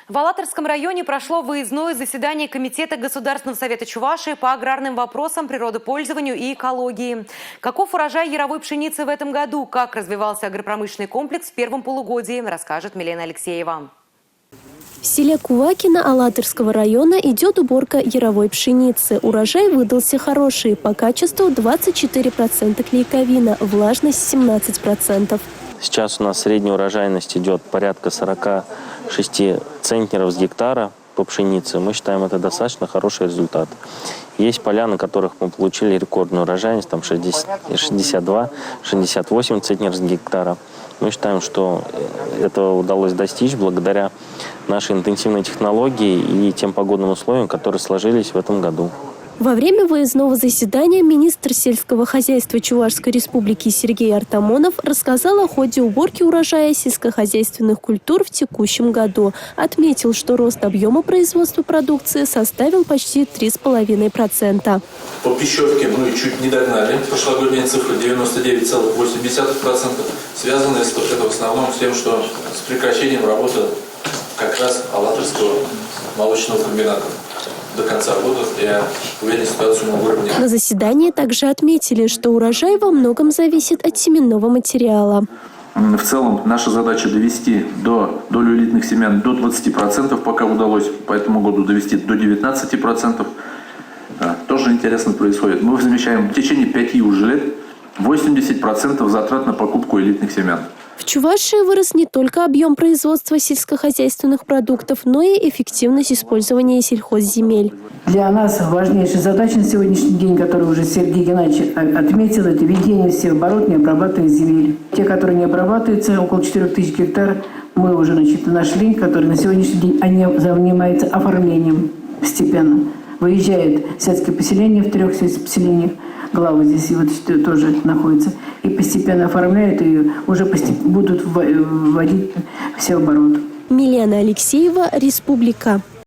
В Алатырском районе прошло выездное заседание Комитета Государственного совета Чувашии по аграрным вопросам, природопользованию и экологии. Каков урожай яровой пшеницы в этом году, как развивался агропромышленный комплекс в первом полугодии, расскажет Милена Алексеева. В селе Кувакино Алатырского района идет уборка яровой пшеницы. Урожай выдался хороший, по качеству 24% клейковина, влажность 17%. Сейчас у нас средняя урожайность идет порядка 46 центнеров с гектара по пшенице. Мы считаем, это достаточно хороший результат. Есть поля, на которых мы получили рекордную урожайность, там 62-68 центнеров с гектара. Мы считаем, что этого удалось достичь благодаря нашей интенсивной технологии и тем погодным условиям, которые сложились в этом году. Во время выездного заседания министр сельского хозяйства Чувашской республики Сергей Артамонов рассказал о ходе уборки урожая сельскохозяйственных культур в текущем году. Отметил, что рост объема производства продукции составил почти 3,5%. По пищевке мы чуть не догнали. Прошлогодняя цифра 99,8%. Связано это в основном с тем, что с прекращением работы как раз Алатырского молочного комбината. До конца года я уверен, ситуацию мы выровняем. На заседании также отметили, что урожай во многом зависит от семенного материала. В целом наша задача довести долю элитных семян до 20%, пока удалось по этому году довести до 19%. Тоже интересно происходит. Мы замечаем в течение 5 уже лет 80% затрат на покупку элитных семян. В Чувашии вырос не только объем производства сельскохозяйственных продуктов, но и эффективность использования сельхозземель. Для нас важнейшая задача на сегодняшний день, которую уже Сергей Геннадьевич отметил, это ведение всеоборот необрабатываемых земель. Те, которые не обрабатываются, около 4000 гектар, мы уже нашли, которые на сегодняшний день они занимаются оформлением постепенно. Выезжают сельские поселения в 3 сельских поселениях. Главы здесь вот тоже находятся. И постепенно оформляют, и уже будут вводить все обороты. Милена Алексеева, Республика.